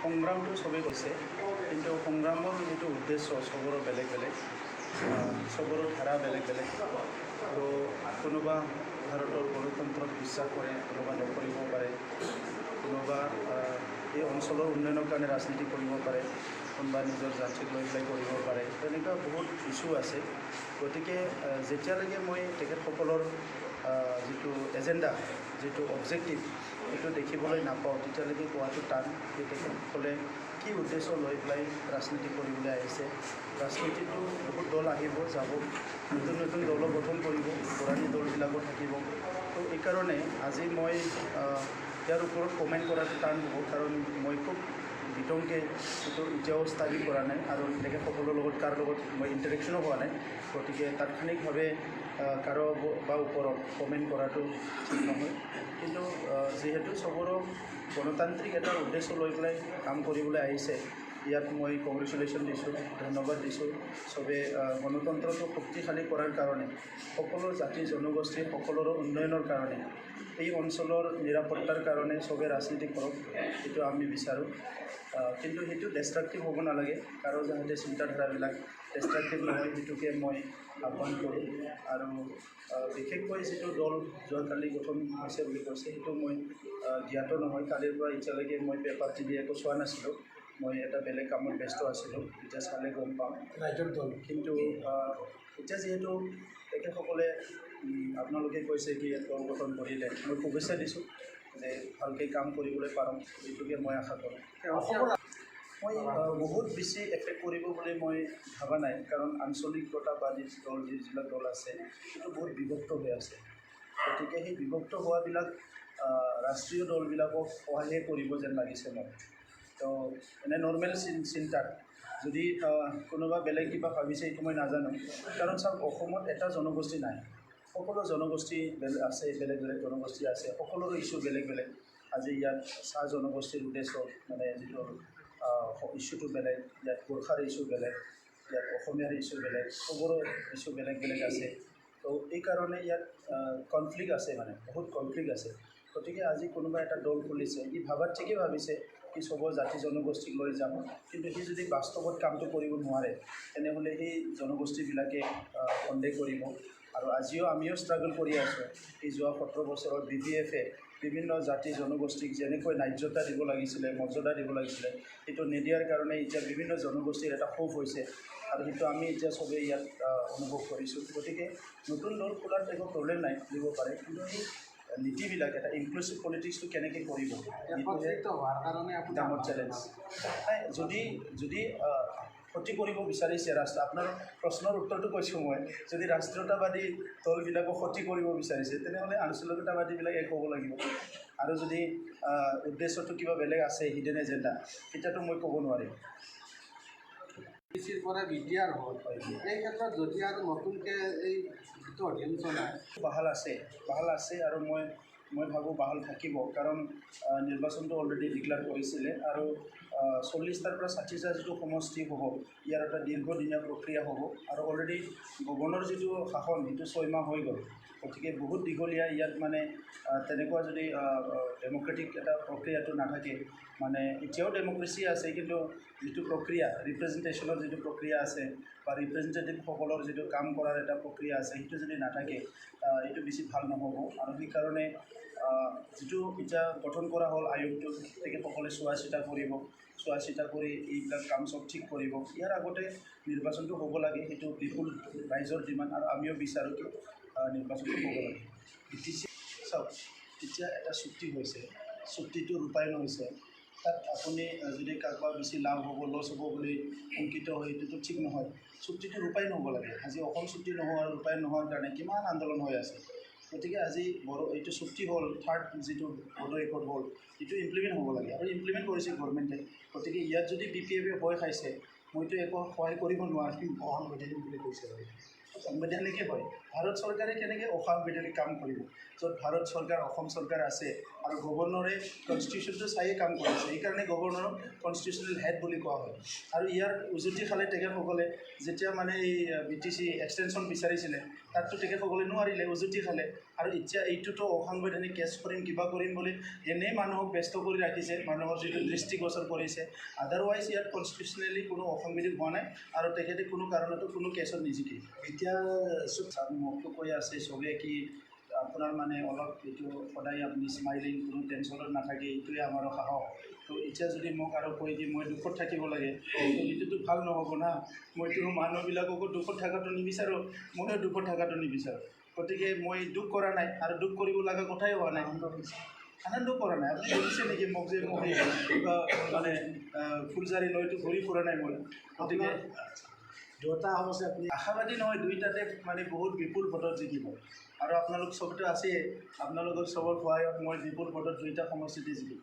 সংগ্ৰামটো চবেই কৈছে, কিন্তু সংগ্ৰামৰ যিটো উদ্দেশ্য চবৰো বেলেগ বেলেগ, চবৰো ধাৰা বেলেগ বেলেগ। তো কোনোবা ভাৰতৰ গণতন্ত্ৰত বিশ্বাস কৰে, কোনোবা নকৰিব পাৰে, কোনোবা এই অঞ্চলৰ উন্নয়নৰ কাৰণে ৰাজনীতি কৰিব পাৰে, কোনোবা নিজৰ জাতিক লৈ পেলাই কৰিব পাৰে। তেনেকুৱা বহুত ইছ্যু আছে। গতিকে যেতিয়ালৈকে মই তেখেতসকলৰ যিটো এজেণ্ডা, যিটো অবজেক্টিভ, সেইটো দেখিবলৈ নাপাওঁ, তেতিয়ালৈকে কোৱাটো টান যে তেখেতসকলে কি উদ্দেশ্য লৈ পেলাই ৰাজনীতি কৰিবলৈ আহিছে। ৰাজনীতিটো বহুত দল আহিব যাব, নতুন নতুন দলো গঠন কৰিব, পুৰণি দলবিলাকো থাকিব। তো এইকাৰণে আজি মই ইয়াৰ ওপৰত কমেণ্ট কৰাটো টান হ'ব, কাৰণ মই খুব বিতংকৈ সেইটো এতিয়াও ষ্টাডি কৰা নাই, আৰু তেখেতসকলৰ লগত কাৰ লগত মই ইণ্টাৰেকশ্যনো হোৱা নাই। গতিকে তাৎক্ষণিকভাৱে কাৰো বা ওপৰত কমেণ্ট কৰাটো ঠিক নহয়। কিন্তু যিহেতু চবৰো গণতান্ত্ৰিক এটা উদ্দেশ্য লৈ পেলাই কাম কৰিবলৈ আহিছে, ইয়াত মই কংগ্ৰেচুলেশ্যন দিছোঁ, ধন্যবাদ দিছোঁ। চবে গণতন্ত্ৰটো শক্তিশালী কৰাৰ কাৰণে, সকলো জাতি জনগোষ্ঠী সকলোৰে উন্নয়নৰ কাৰণে, এই অঞ্চলৰ নিৰাপত্তাৰ কাৰণে চবে ৰাজনীতি কৰক, সেইটো আমি বিচাৰোঁ। কিন্তু সেইটো ডেষ্ট্ৰাকটিভ হ'ব নালাগে, কাৰো যাতে চিন্তাধাৰাবিলাক ডেষ্ট্ৰাকটিভ নহয়, সেইটোকে মই আহ্বান কৰোঁ। আৰু বিশেষকৈ যিটো দল যোৱাকালি গঠন হৈছে বুলি কৈছে, সেইটো মই জ্ঞাত নহয়। কালিৰ পৰা এতিয়ালৈকে মই পেপাৰ টিভি একো চোৱা নাছিলোঁ, মই এটা বেলেগ কামত ব্যস্ত আছিলোঁ। এতিয়া চালে গম পাম ৰাজ্যৰ দল। কিন্তু এতিয়া যিহেতু তেখেতসকলে আপোনালোকে কৈছে কি দল গঠন কৰিলে, মই শুভেচ্ছা দিছোঁ যে ভালকৈ কাম কৰিবলৈ পাৰোঁ, এইটোকে মই আশা কৰোঁ। মই বহুত বেছি এফেক্ট কৰিব বুলি মই ভবা নাই, কাৰণ আঞ্চলিকতাবাদী দল যিবিলাক দল আছে, সেইটো বহুত বিভক্ত হৈ আছে। গতিকে সেই বিভক্ত হোৱাবিলাক ৰাষ্ট্ৰীয় দলবিলাকক সহায়ে কৰিব যেন লাগিছে মোক। তো এনে নৰ্মেল চিন্তাত যদি কোনোবা বেলেগ কিবা ভাবিছে, এইটো মই নাজানো। কাৰণ চাওক, অসমত এটা জনগোষ্ঠী নাই, সকলো জনগোষ্ঠী আছে, বেলেগ বেলেগ জনগোষ্ঠী আছে, সকলোৰে ইছ্যু বেলেগ বেলেগ। আজি ইয়াত চাহ জনগোষ্ঠীৰ উদ্দেশ্য মানে যিটো ইছ্যুটো বেলেগ, ইয়াত গোৰ্খাৰ ইছ্যু বেলেগ, ইয়াত অসমীয়াৰ ইছ্যু বেলেগ, চবৰে ইছ্যু বেলেগ বেলেগ আছে। তো এইকাৰণে ইয়াত কনফ্লিক্ট আছে, মানে বহুত কনফ্লিক্ট আছে। গতিকে আজি কোনোবা এটা দল খুলিছে, ই ভাবাত ঠিকেই ভাবিছে কি চবৰ জাতি জনগোষ্ঠীক লৈ যাম, কিন্তু সি যদি বাস্তৱত কামটো কৰিব নোৱাৰে, তেনেহ'লে সেই জনগোষ্ঠীবিলাকে সন্দেহ কৰিব। আৰু আজিও আমিও ষ্ট্ৰাগল কৰি আছোঁ। এই যোৱা 17 বছৰত BPF-এ বিভিন্ন জাতি জনগোষ্ঠীক যেনেকৈ ন্যায্যতা দিব লাগিছিলে, মৰ্যাদা দিব লাগিছিলে, সেইটো নিদিয়াৰ কাৰণে এতিয়া বিভিন্ন জনগোষ্ঠীৰ এটা ক্ষোভ হৈছে, আৰু সেইটো আমি এতিয়া চবেই ইয়াত অনুভৱ কৰিছোঁ। গতিকে নতুন দল খোলাত একো প্ৰব্লেম নাই, দিব পাৰে, কিন্তু এই নীতিবিলাক এটা ইনক্লুচিভ পলিটিক্সটো কেনেকৈ কৰিব, হোৱাৰ কাৰণে ডাঙৰ চেলেঞ্জ। নাই, যদি ক্ষতি কৰিব বিচাৰিছে আপোনাৰ প্ৰশ্নৰ উত্তৰটো কৈছোঁ মই, যদি ৰাষ্ট্ৰীয়তাবাদী দলবিলাকক ক্ষতি কৰিব বিচাৰিছে, তেনেহ'লে আঞ্চলিকতাবাদীবিলাক এক হ'ব লাগিব। আৰু যদি উদ্দেশ্যটো কিবা বেলেগ আছে, হিডেন এজেণ্ডা, তেতিয়াতো মই ক'ব নোৱাৰিম। পিছিৰ পৰা বিটিআৰ হ'ল, এই ক্ষেত্ৰত যদি আৰু নতুনকৈ এই যিটো অধিৱেশন বাহাল আছে, আৰু মই ভাবোঁ বাহাল থাকিব, কাৰণ নিৰ্বাচনটো অলৰেডি ডিক্লেয়াৰ কৰিছিলে, আৰু 40টাৰ পৰা 60টা যিটো সমষ্টি হ'ব, ইয়াৰ এটা দীৰ্ঘদিনীয়া প্ৰক্ৰিয়া হ'ব। আৰু অলৰেডি গগনৰ যিটো শাসন, সেইটো 6 মাহ হৈ গ'ল। গতিকে বহুত দীঘলীয়া, ইয়াত মানে তেনেকুৱা যদি ডেম'ক্ৰেটিক এটা প্ৰক্ৰিয়াটো নাথাকে, মানে এতিয়াও ডেম'ক্ৰেচি আছে, কিন্তু যিটো প্ৰক্ৰিয়া, ৰিপ্ৰেজেণ্টেশ্যনৰ যিটো প্ৰক্ৰিয়া আছে, বা ৰিপ্ৰেজেণ্টেটিভসকলৰ যিটো কাম কৰাৰ এটা প্ৰক্ৰিয়া আছে, সেইটো যদি নাথাকে, এইটো বেছি ভাল নহ'ব। আৰু সেইকাৰণে যিটো এতিয়া গঠন কৰা হ'ল আয়োগটো, তেখেতসকলে চোৱা চিতা কৰি এইবিলাক কাম চব ঠিক কৰিব। ইয়াৰ আগতে নিৰ্বাচনটো হ'ব লাগে, সেইটো বিপুল ৰাইজৰ ডিমাণ্ড, আৰু আমিও বিচাৰোঁ কি নিৰ্বাচনটো হ'ব লাগে। BTC চাওক, এতিয়া এটা চুক্তি হৈছে, চুক্তিটো ৰূপায়ণ হৈছে, তাত আপুনি যদি কাৰোবাৰ বেছি লাভ হ'ব, লছ হ'ব বুলি শংকিত হয়, এইটোতো ঠিক নহয়। চুক্তিটো ৰূপায়ণ হ'ব লাগে। আজি অসম চুক্তি নোহোৱা, ৰূপায়ণ নোহোৱাৰ কাৰণে কিমান আন্দোলন হৈ আছে। গতিকে আজি এইটো চুক্তি হ'ল, থাৰ্ড যিটো বড়ো একৰ্ড হ'ল, এইটো ইমপ্লিমেণ্ট হ'ব লাগে, আৰু ইমপ্লিমেণ্ট কৰিছে গভৰ্ণমেণ্টে। গতিকে ইয়াত যদি BPF-এ ভয় খাইছে, মইতো একো সহায় কৰিব নোৱাৰিম। অসাংবিধানিক বুলি কৈছে, সাংবিধানিকে হয়। ভাৰত চৰকাৰে কেনেকৈ অসাংবিধানিক কাম কৰিব, য'ত ভাৰত চৰকাৰ, অসম চৰকাৰ আছে, আৰু গভৰ্ণৰে কনষ্টিটিউশ্যনটো চায়ে কাম কৰিছে। সেইকাৰণে গভৰ্ণৰক কনষ্টিটিউশ্যনেল হেড বুলি কোৱা হয়। আৰু ইয়াৰ উজুতি খালে তেখেতসকলে, যেতিয়া মানে এই BTC এক্সটেনশ্যন বিচাৰিছিলে, তাততো তেখেতসকলে নোৱাৰিলে, উজুতি খালে। আৰু এতিয়া এইটোতো অসাংবিধানিক কেছ কৰিম কিবা কৰিম বুলি এনেই মানুহক ব্যস্ত কৰি ৰাখিছে, মানুহৰ যিটো দৃষ্টিগোচৰ কৰিছে। আদাৰৱাইজ ইয়াত কনষ্টিটিউচনেলি কোনো অসাংবিধানিক হোৱা নাই আৰু তেখেতে কোনো কাৰণতো কোনো কেছত নিজিকে। এতিয়া মোকতো কৈ আছে চবে কি আপোনাৰ মানে অলপ এইটো সদায় আপুনি স্মাইলিং, কোনো টেনশ্যনত নাথাকে, এইটোৱে আমাৰ সাহস। তো এতিয়া যদি মোক আৰু কৈ দি মই দুখত থাকিব লাগে, তো এইটোতো ভাল নহ'ব না। মইতো মানুহবিলাককো দুখত থকাটো নিবিচাৰোঁ, ময়ো দুখত থকাটো নিবিচাৰোঁ। গতিকে মই দুখ কৰা নাই আৰু দুখ কৰিব লগা কথাই হোৱা নাই। আনন্দ কৰা নাই। আপুনি দেখিছে নেকি মোক যে মই কিবা মানে ফুলজাৰি লৈতো ঘূৰি ফুৰা নাই মই। গতিকে দুটা সমস্যা আপুনি আশাবাদী নহয়, দুইটাতে মানে বহুত বিপুল ভোটত জিকিব। আৰু আপোনালোক চবতো আছেই, আপোনালোকৰ চবৰ সহায়ত মই বিপুল ভোটত দুইটা সমষ্টিতে জিকিম।